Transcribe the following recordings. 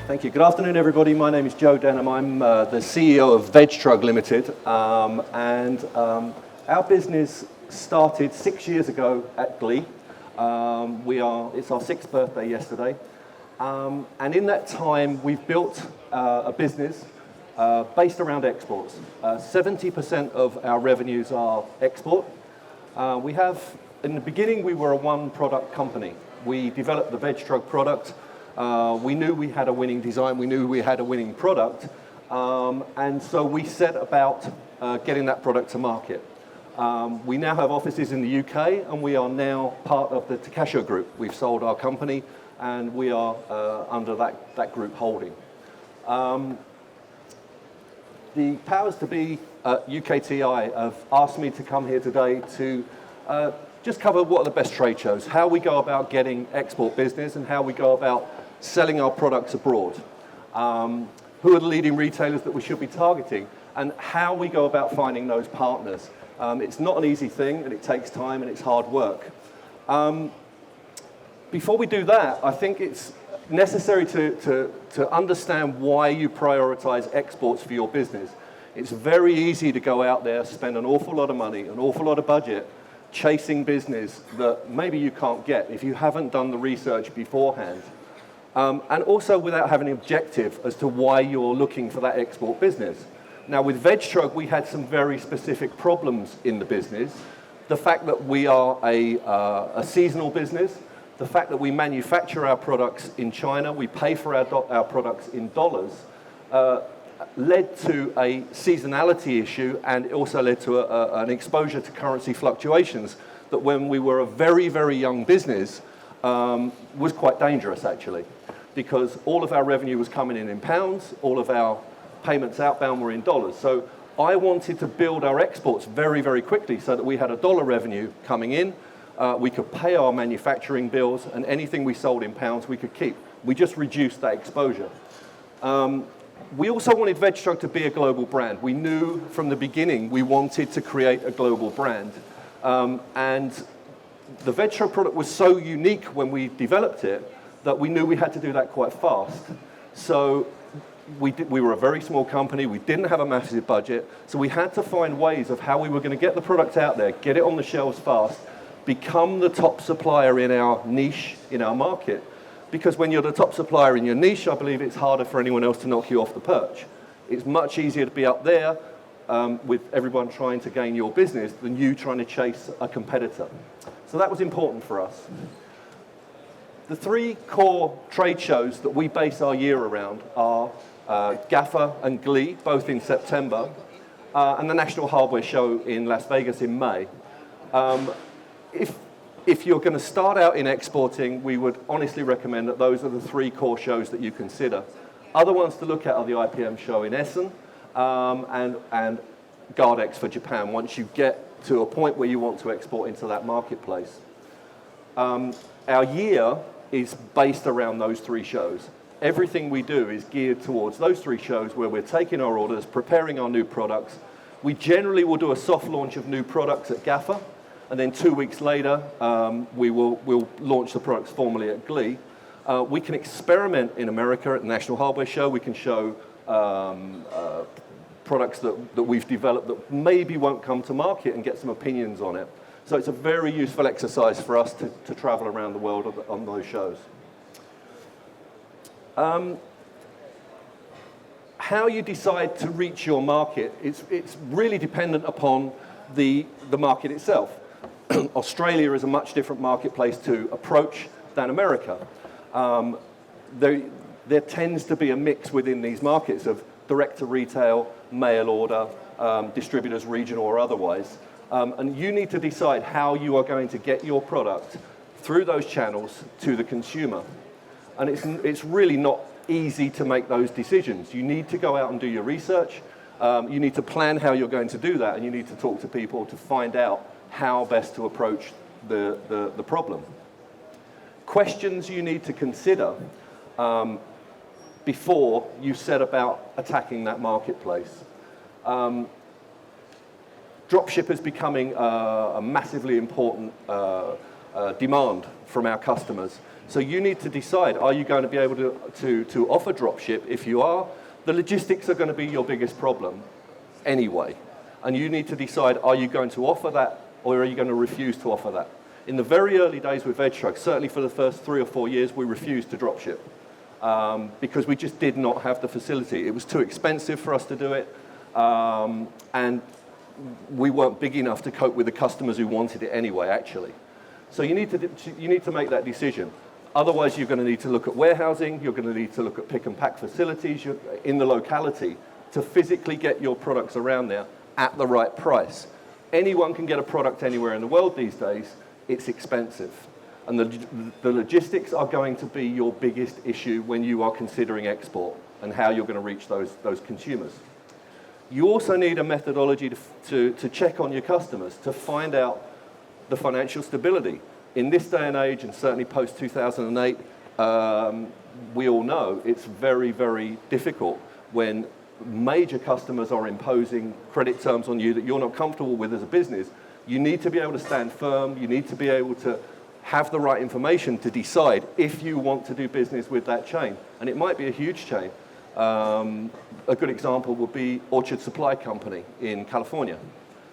Thank you. Good afternoon, everybody. My name is Joe Denham. I'm the CEO of Vegtrug Limited, our business started 6 years ago at Glee. It's our sixth birthday yesterday, and in that time we've built a business based around exports. 70% of our revenues are export. In the beginning, we were a one-product company. We developed the Vegtrug product. We knew we had a winning design, we knew we had a winning product, and so we set about getting that product to market. We now have offices in the UK, and we are now part of the Takasho Group. We've sold our company, and we are under that group holding. The powers to be at UKTI have asked me to come here today to just cover what are the best trade shows, how we go about getting export business, and how we go about selling our products abroad. Who are the leading retailers that we should be targeting, and how we go about finding those partners. It's not an easy thing, and it takes time, and it's hard work. Before we do that, I think it's necessary to understand why you prioritize exports for your business. It's very easy to go out there, spend an awful lot of money, an awful lot of budget, chasing business that maybe you can't get if you haven't done the research beforehand. And also without having an objective as to why you're looking for that export business. Now with Vegtrug, we had some very specific problems in the business. The fact that we are a seasonal business, the fact that we manufacture our products in China, we pay for our products in dollars, led to a seasonality issue, and it also led to an exposure to currency fluctuations that when we were a very, very young business was quite dangerous actually, because all of our revenue was coming in pounds, all of our payments outbound were in dollars. So I wanted to build our exports very, very quickly so that we had a dollar revenue coming in, we could pay our manufacturing bills, and anything we sold in pounds we could keep. We just reduced that exposure. We also wanted Vegtrug to be a global brand. We knew from the beginning we wanted to create a global brand. And the Vegtrug product was so unique when we developed it that we knew we had to do that quite fast. So we were a very small company, we didn't have a massive budget, so we had to find ways of how we were going to get the product out there, get it on the shelves fast, become the top supplier in our niche, in our market. Because when you're the top supplier in your niche, I believe it's harder for anyone else to knock you off the perch. It's much easier to be up there with everyone trying to gain your business than you trying to chase a competitor. So that was important for us. The three core trade shows that we base our year around are GAFA and Glee, both in September, and the National Hardware Show in Las Vegas in May. If you're going to start out in exporting, we would honestly recommend that those are the three core shows that you consider. Other ones to look at are the IPM show in Essen and Gardex for Japan, once you get to a point where you want to export into that marketplace. Our year is based around those three shows. Everything we do is geared towards those three shows where we're taking our orders, preparing our new products. We generally will do a soft launch of new products at GAFA, and then 2 weeks later, we'll launch the products formally at Glee. We can experiment in America at the National Hardware Show. We can show products that we've developed that maybe won't come to market and get some opinions on it. So it's a very useful exercise for us to travel around the world on those shows. How you decide to reach your market, it's really dependent upon the market itself. Australia is a much different marketplace to approach than America. There tends to be a mix within these markets of direct to retail, mail order, distributors, regional or otherwise. And you need to decide how you are going to get your product through those channels to the consumer. And it's really not easy to make those decisions. You need to go out and do your research. You need to plan how you're going to do that, and you need to talk to people to find out how best to approach the problem. Questions you need to consider before you set about attacking that marketplace. Dropship is becoming a massively important demand from our customers. So you need to decide, are you going to be able to offer dropship? If you are, the logistics are going to be your biggest problem anyway. And you need to decide, are you going to offer that, or are you going to refuse to offer that? In the very early days with Vegtrug, certainly for the first 3 or 4 years, we refused to dropship because we just did not have the facility. It was too expensive for us to do it, and we weren't big enough to cope with the customers who wanted it anyway, actually. So you need to make that decision. Otherwise, you're going to need to look at warehousing, you're going to need to look at pick and pack facilities in the locality to physically get your products around there at the right price. Anyone can get a product anywhere in the world these days. It's expensive. And the logistics are going to be your biggest issue when you are considering export and how you're going to reach those consumers. You also need a methodology to check on your customers, to find out the financial stability. In this day and age, and certainly post-2008, we all know it's very, very difficult when major customers are imposing credit terms on you that you're not comfortable with as a business. You need to be able to stand firm. You need to be able to have the right information to decide if you want to do business with that chain. And it might be a huge chain. A good example would be Orchard Supply Company in California,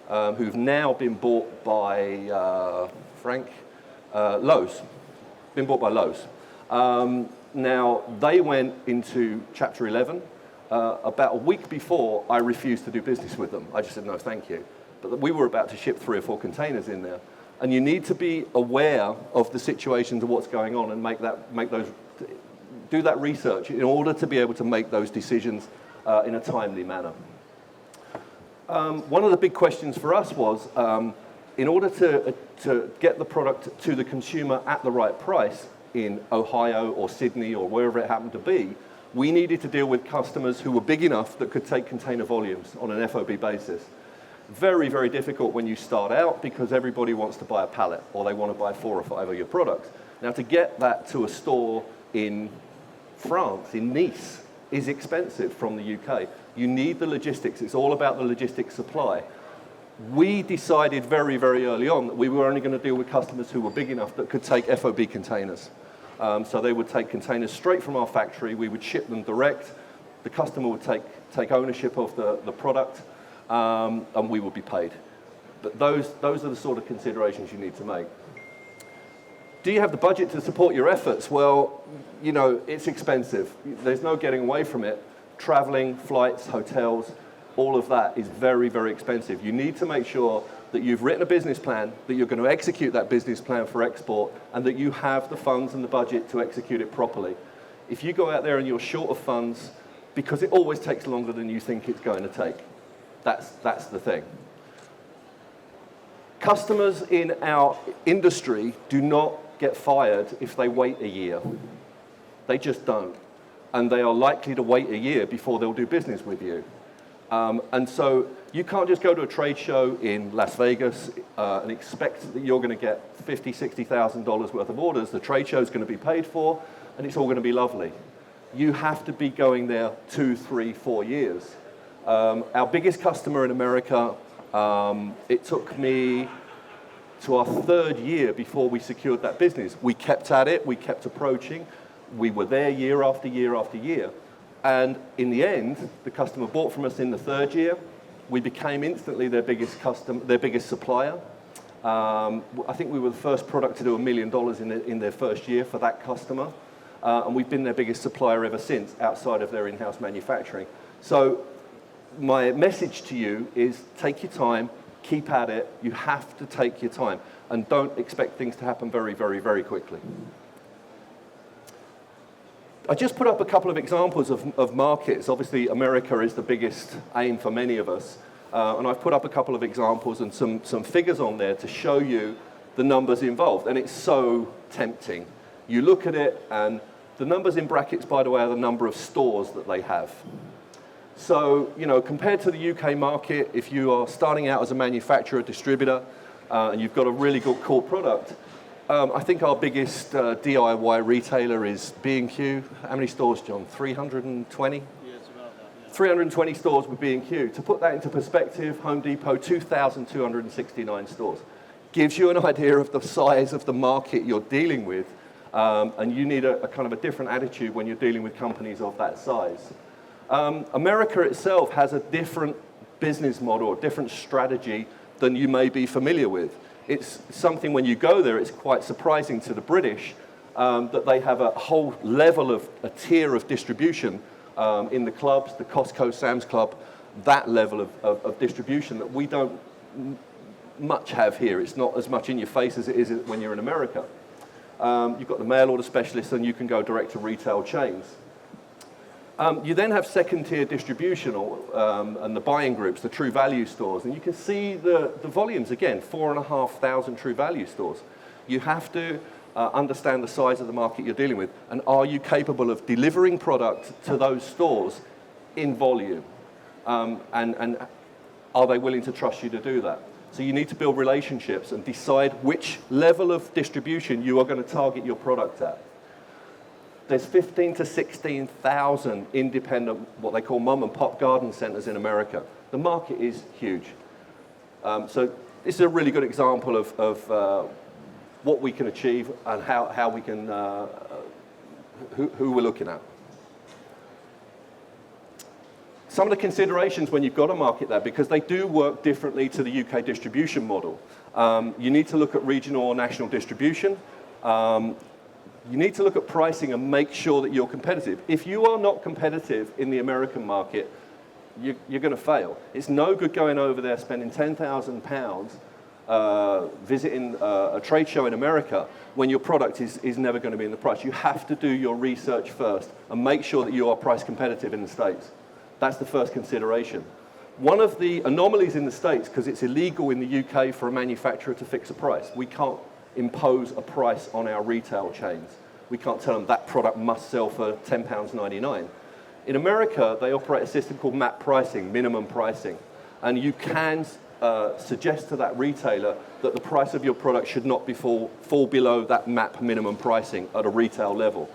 who've now been bought by Lowe's. Been bought by Lowe's. Now, they went into Chapter 11. About a week before, I refused to do business with them. I just said, no, thank you. But we were about to ship 3 or 4 containers in there. And you need to be aware of the situations of what's going on and do that research in order to be able to make those decisions in a timely manner. One of the big questions for us was, in order to get the product to the consumer at the right price in Ohio or Sydney or wherever it happened to be, we needed to deal with customers who were big enough that could take container volumes on an FOB basis. Very, very difficult when you start out because everybody wants to buy a pallet or they want to buy 4 or 5 of your products. Now, to get that to a store in France, in Nice, is expensive from the UK. You need the logistics. It's all about the logistics supply. We decided very, very early on that we were only going to deal with customers who were big enough that could take FOB containers. So they would take containers straight from our factory. We would ship them direct. The customer would take ownership of the product, and we would be paid. But those are the sort of considerations you need to make. Do you have the budget to support your efforts? Well, you know, it's expensive. There's no getting away from it. Traveling, flights, hotels, all of that is very, very expensive. You need to make sure that you've written a business plan, that you're going to execute that business plan for export, and that you have the funds and the budget to execute it properly. If you go out there and you're short of funds, because it always takes longer than you think it's going to take. That's the thing. Customers in our industry do not get fired if they wait a year. They just don't. And they are likely to wait a year before they'll do business with you. And so you can't just go to a trade show in Las Vegas and expect that you're going to get $50,000, $60,000 worth of orders. The trade show is going to be paid for, and it's all going to be lovely. You have to be going there 2, 3, 4 years. Our biggest customer in America, it took me to our 3rd year before we secured that business. We kept at it. We kept approaching. We were there year after year after year. And in the end, the customer bought from us in the 3rd year. We became instantly their biggest supplier. I think we were the first product to do $1 million in their first year for that customer. And we've been their biggest supplier ever since, outside of their in-house manufacturing. So my message to you is take your time, keep at it. You have to take your time. And don't expect things to happen very, very, very quickly. I just put up a couple of examples of markets. Obviously, America is the biggest aim for many of us. And I've put up a couple of examples and some figures on there to show you the numbers involved. And it's so tempting. You look at it, and the numbers in brackets, by the way, are the number of stores that they have. So, you know, compared to the UK market, if you are starting out as a manufacturer, distributor, and you've got a really good core product, I think our biggest DIY retailer is B&Q. How many stores, John? 320? Yeah, it's about that. Yeah. 320 stores with B&Q. To put that into perspective, Home Depot, 2,269 stores. Gives you an idea of the size of the market you're dealing with. And you need a kind of a different attitude when you're dealing with companies of that size. America itself has a different business model, a different strategy than you may be familiar with. It's something when you go there, it's quite surprising to the British that they have a whole level of, a tier of distribution in the clubs, the Costco, Sam's Club, that level of distribution that we don't much have here. It's not as much in your face as it is when you're in America. You've got the mail order specialists and you can go direct to retail chains. You then have second-tier distribution and the buying groups, the True Value stores. And you can see the volumes, again, 4,500 True Value stores. You have to understand the size of the market you're dealing with. And are you capable of delivering product to those stores in volume? And are they willing to trust you to do that? So you need to build relationships and decide which level of distribution you are going to target your product at. There's 15 to 16,000 independent, what they call mom and pop garden centers in America. The market is huge. So this is a really good example of what we can achieve and how we can, who we're looking at. Some of the considerations when you've got to market that, because they do work differently to the UK distribution model. You need to look at regional or national distribution. You need to look at pricing and make sure that you're competitive. If you are not competitive in the American market, you're going to fail. It's no good going over there spending £10,000 visiting a trade show in America when your product is never going to be in the price. You have to do your research first and make sure that you are price competitive in the States. That's the first consideration. One of the anomalies in the States, because it's illegal in the UK for a manufacturer to fix a price. We can't impose a price on our retail chains. We can't tell them that product must sell for £10.99. In America, they operate a system called MAP pricing, minimum pricing. And you can suggest to that retailer that the price of your product should not fall below that MAP minimum pricing at a retail level.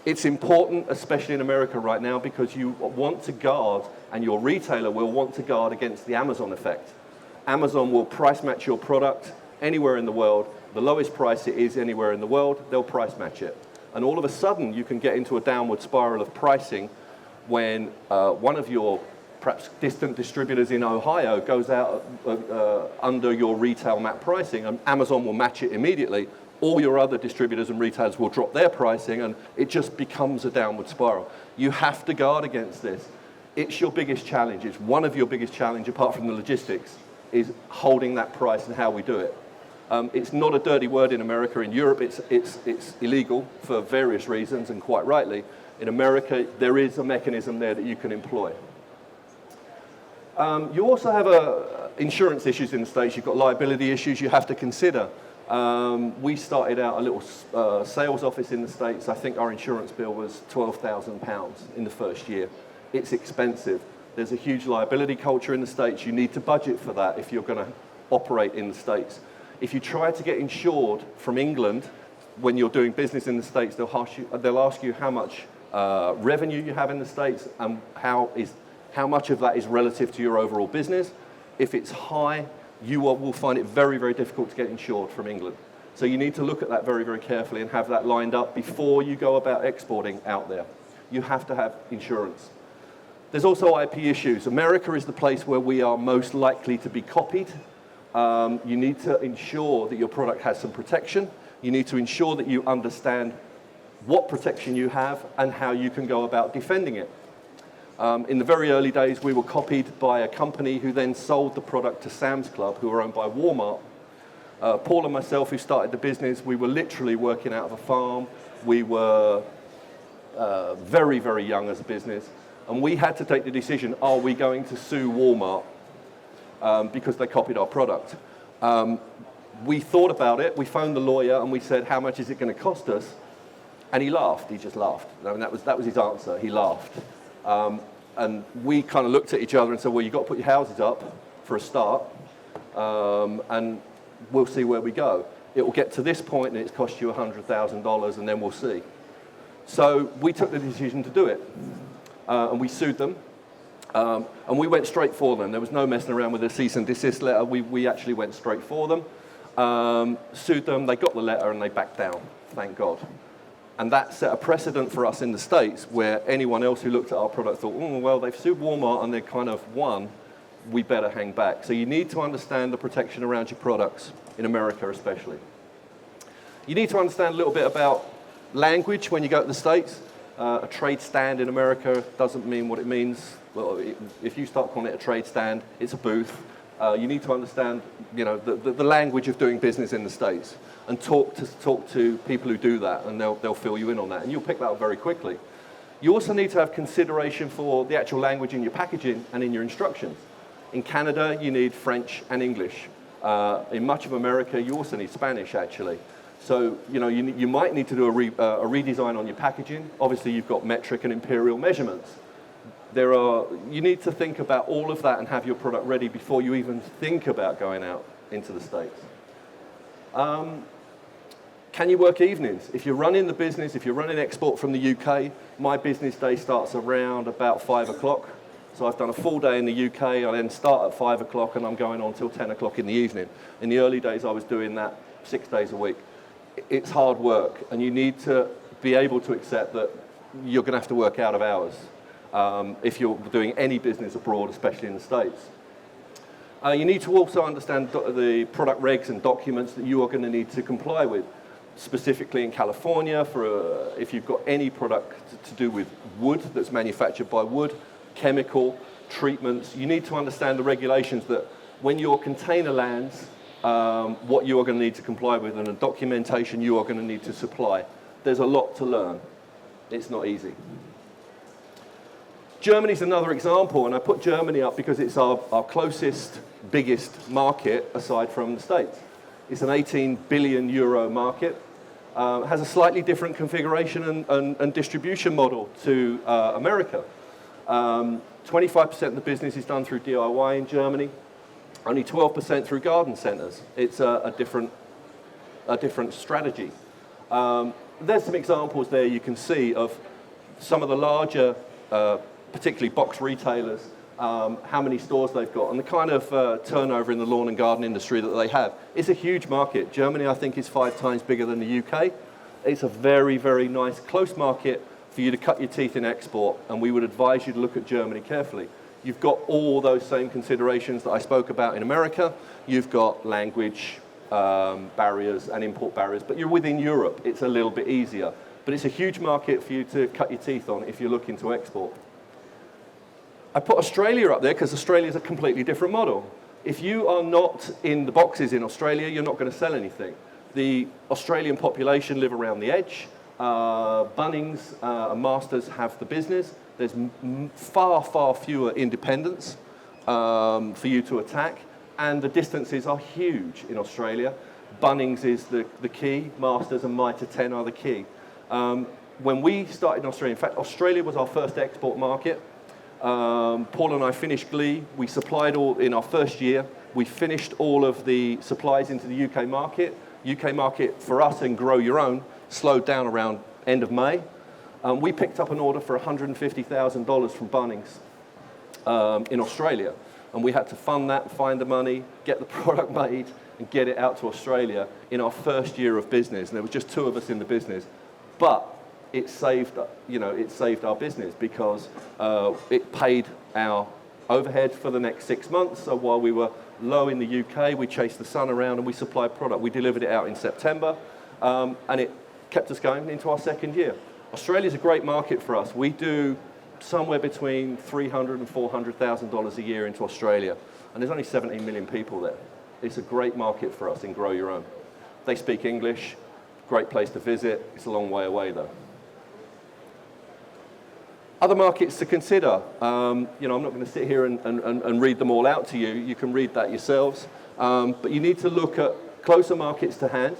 It's important, especially in America right now, because you want to guard, and your retailer will want to guard against the Amazon effect. Amazon will price match your product anywhere in the world. The lowest price it is anywhere in the world, they'll price match it. And all of a sudden, you can get into a downward spiral of pricing when one of your perhaps distant distributors in Ohio goes out under your retail MAP pricing, and Amazon will match it immediately. All your other distributors and retailers will drop their pricing, and it just becomes a downward spiral. You have to guard against this. It's your biggest challenge. It's one of your biggest challenges, apart from the logistics, is holding that price and how we do it. It's not a dirty word in America. In Europe, it's illegal for various reasons, and quite rightly. In America, there is a mechanism there that you can employ. You also have insurance issues in the States. You've got liability issues you have to consider. We started out a little sales office in the States. I think our insurance bill was £12,000 in the first year. It's expensive. There's a huge liability culture in the States. You need to budget for that if you're going to operate in the States. If you try to get insured from England when you're doing business in the States, they'll ask you how much revenue you have in the States and how much of that is relative to your overall business. If it's high, you will find it very, very difficult to get insured from England. So you need to look at that very, very carefully and have that lined up before you go about exporting out there. You have to have insurance. There's also IP issues. America is the place where we are most likely to be copied. You need to ensure that your product has some protection. You need to ensure that you understand what protection you have and how you can go about defending it. In the very early days, we were copied by a company who then sold the product to Sam's Club, who were owned by Walmart. Paul and myself, who started the business, we were literally working out of a farm. We were very, very young as a business. And we had to take the decision, are we going to sue Walmart because they copied our product? We thought about it. We phoned the lawyer and we said, how much is it going to cost us? And he laughed. He just laughed. I mean, that was his answer. He laughed. And we kind of looked at each other and said, well, you've got to put your houses up for a start, and we'll see where we go. It will get to this point and it's cost you $100,000 and then we'll see. So we took the decision to do it, and we sued them, and we went straight for them. There was no messing around with a cease and desist letter. We actually went straight for them, sued them, they got the letter and they backed down, thank God. And that set a precedent for us in the States where anyone else who looked at our product thought, oh, well, they've sued Walmart and they're kind of won, we better hang back. So you need to understand the protection around your products, in America especially. You need to understand a little bit about language when you go to the States. A trade stand in America doesn't mean what it means. Well, if you start calling it a trade stand, it's a booth. You need to understand, the language of doing business in the States, and talk to people who do that, and they'll fill you in on that, and you'll pick that up very quickly. You also need to have consideration for the actual language in your packaging and in your instructions. In Canada, you need French and English. In much of America, you also need Spanish, actually. So, you might need to do a redesign on your packaging. Obviously, you've got metric and imperial measurements. You need to think about all of that and have your product ready before you even think about going out into the States. Can you work evenings? If you're running the business, if you're running export from the UK, my business day starts around about 5 o'clock. So I've done a full day in the UK, I then start at 5 o'clock and I'm going on till 10 o'clock in the evening. In the early days, I was doing that 6 days a week. It's hard work, and you need to be able to accept that you're going to have to work out of hours if you're doing any business abroad, especially in the States. You need to also understand the product regs and documents that you are going to need to comply with. Specifically in California, if you've got any product to do with wood that's manufactured by wood, chemical treatments, you need to understand the regulations that when your container lands, what you are going to need to comply with and the documentation you are going to need to supply. There's a lot to learn. It's not easy. Germany's another example, and I put Germany up because it's our closest, biggest market aside from the States. It's an 18 billion euro market. Has a slightly different configuration and distribution model to America. 25% of the business is done through DIY in Germany. Only 12% through garden centres. It's a different strategy. There's some examples there you can see of some of the larger, particularly box retailers, how many stores they've got, and the kind of turnover in the lawn and garden industry that they have. It's a huge market. Germany, I think, is 5 times bigger than the UK. It's a very, very nice, close market for you to cut your teeth in export, and we would advise you to look at Germany carefully. You've got all those same considerations that I spoke about in America. You've got language barriers and import barriers, but you're within Europe. It's a little bit easier. But it's a huge market for you to cut your teeth on if you're looking to export. I put Australia up there because Australia is a completely different model. If you are not in the boxes in Australia, you're not going to sell anything. The Australian population live around the edge. Bunnings and Masters have the business. There's far, far fewer independents for you to attack, and the distances are huge in Australia. Bunnings is the key. Masters and Mitre 10 are the key. When we started in Australia, in fact, Australia was our first export market. Paul and I finished Glee. We supplied all in our first year. We finished all of the supplies into the UK market. UK market for us and Grow Your Own slowed down around end of May. We picked up an order for $150,000 from Bunnings in Australia. And we had to fund that, find the money, get the product made, and get it out to Australia in our first year of business. And there was just 2 of us in the business. But it saved our business because it paid our overhead for the next 6 months. So while we were low in the UK, we chased the sun around and we supplied product. We delivered it out in September, and it kept us going into our second year. Australia's a great market for us. We do somewhere between $300,000 and $400,000 a year into Australia, and there's only 17 million people there. It's a great market for us in Grow Your Own. They speak English, great place to visit. It's a long way away though. Other markets to consider. I'm not going to sit here and read them all out to you. You can read that yourselves. But you need to look at closer markets to hand.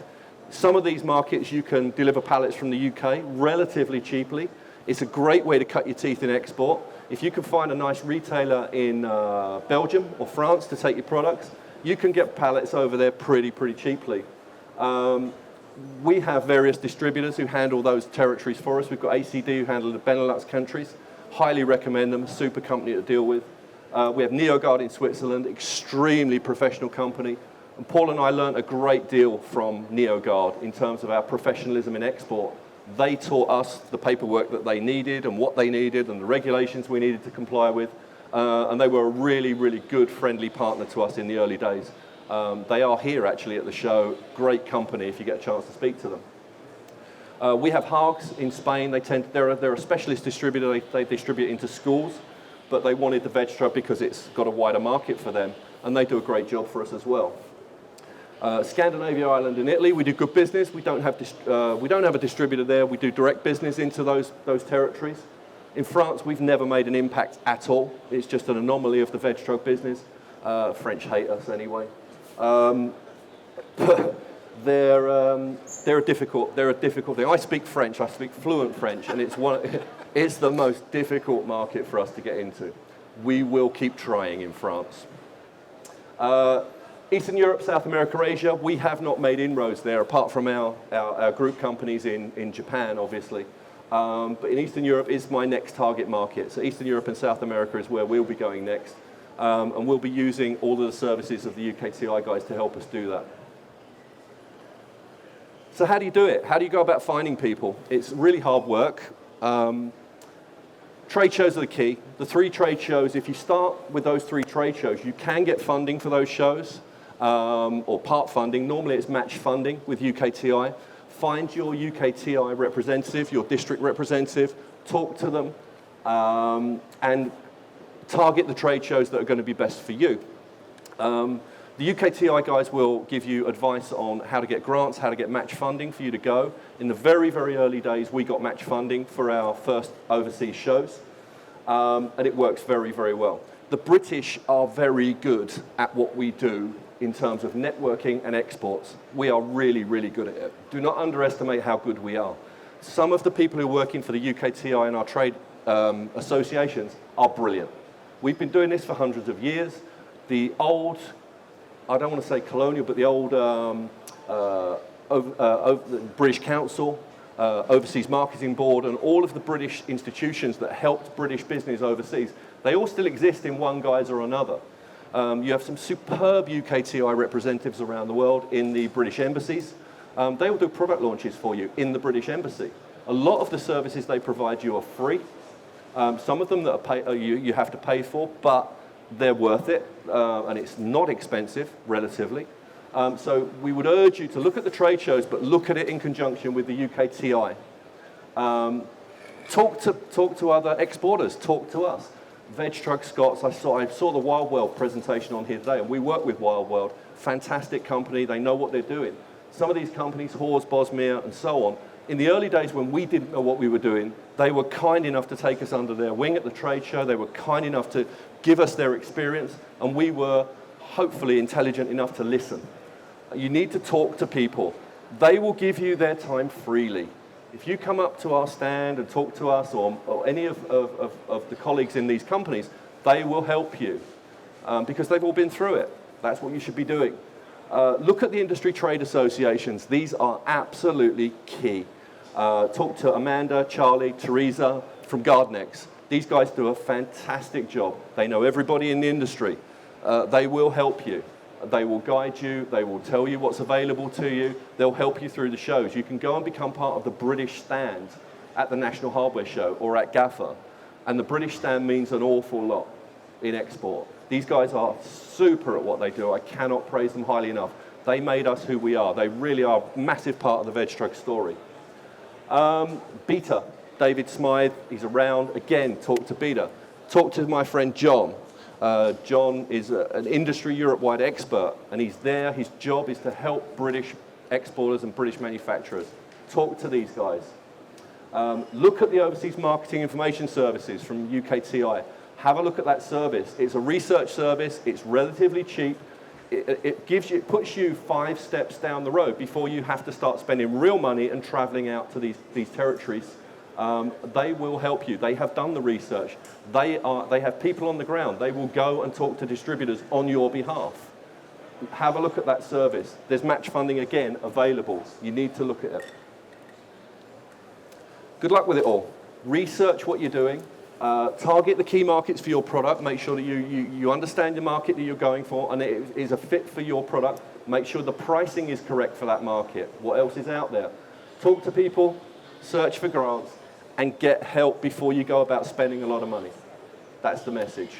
Some of these markets you can deliver pallets from the UK relatively cheaply. It's a great way to cut your teeth in export. If you can find a nice retailer in Belgium or France to take your products, you can get pallets over there pretty cheaply. We have various distributors who handle those territories for us. We've got ACD who handle the Benelux countries. Highly recommend them, super company to deal with. We have NeoGuard in Switzerland, extremely professional company. And Paul and I learned a great deal from NeoGuard in terms of our professionalism in export. They taught us the paperwork that they needed and what they needed and the regulations we needed to comply with. And they were a really, really good, friendly partner to us in the early days. They are here actually at the show. Great company if you get a chance to speak to them. We have Hags in Spain. They're a specialist distributor. They distribute into schools, but they wanted the Vegtrug because it's got a wider market for them, and they do a great job for us as well. Scandinavia, Ireland, and Italy, we do good business. We don't have a distributor there. We do direct business into those territories. In France, we've never made an impact at all. It's just an anomaly of the Vegtrug business. French hate us anyway. But they're a difficult thing. I speak French. I speak fluent French, and it's the most difficult market for us to get into. We will keep trying in France. Eastern Europe, South America, Asia, we have not made inroads there, apart from our group companies in Japan, obviously. But in Eastern Europe is my next target market. So Eastern Europe and South America is where we'll be going next. And we'll be using all of the services of the UKTI guys to help us do that. So how do you do it? How do you go about finding people? It's really hard work. Trade shows are the key. The 3 trade shows, if you start with those 3 trade shows, you can get funding for those shows, or part funding. Normally it's match funding with UKTI. Find your UKTI representative, your district representative, talk to them, and target the trade shows that are going to be best for you. The UKTI guys will give you advice on how to get grants, how to get match funding for you to go. In the very, very early days, we got match funding for our first overseas shows, and it works very, very well. The British are very good at what we do in terms of networking and exports. We are really, really good at it. Do not underestimate how good we are. Some of the people who are working for the UKTI and our trade associations are brilliant. We've been doing this for hundreds of years. The old, I don't want to say colonial, but the old British Council, Overseas Marketing Board, and all of the British institutions that helped British business overseas, they all still exist in one guise or another. You have some superb UKTI representatives around the world in the British embassies. They will do product launches for you in the British embassy. A lot of the services they provide you are free. Some of them that you have to pay for, but they're worth it, and it's not expensive, relatively. So we would urge you to look at the trade shows, but look at it in conjunction with the UKTI. Talk to other exporters, talk to us. Vegtrug Scots, I saw the Wild World presentation on here today, and we work with Wild World. Fantastic company, they know what they're doing. Some of these companies, Hors, Bosmere, and so on, in the early days when we didn't know what we were doing, they were kind enough to take us under their wing at the trade show. They were kind enough to give us their experience, and we were hopefully intelligent enough to listen. You need to talk to people. They will give you their time freely. If you come up to our stand and talk to us or any of the colleagues in these companies, they will help you because they've all been through it. That's what you should be doing. Look at the industry trade associations. These are absolutely key. Talk to Amanda, Charlie, Teresa from Gardnex. These guys do a fantastic job. They know everybody in the industry. They will help you. They will guide you. They will tell you what's available to you. They'll help you through the shows. You can go and become part of the British stand at the National Hardware Show or at GAFA. And the British stand means an awful lot in export. These guys are super at what they do. I cannot praise them highly enough. They made us who we are. They really are a massive part of the Vegtrug story. Beta, David Smythe, he's around. Again, talk to Beta. Talk to my friend John. John is an industry Europe-wide expert, and he's there. His job is to help British exporters and British manufacturers. Talk to these guys. Look at the Overseas Marketing Information Services from UKTI. Have a look at that service. It's a research service. It's relatively cheap. It puts you 5 steps down the road before you have to start spending real money and traveling out to these territories. They will help you. They have done the research. They have people on the ground. They will go and talk to distributors on your behalf. Have a look at that service. There's match funding again available. You need to look at it. Good luck with it all. Research what you're doing. Target the key markets for your product. Make sure that you understand the market that you're going for and it is a fit for your product. Make sure the pricing is correct for that market. What else is out there? Talk to people. search for grants, and get help before you go about spending a lot of money. That's the message.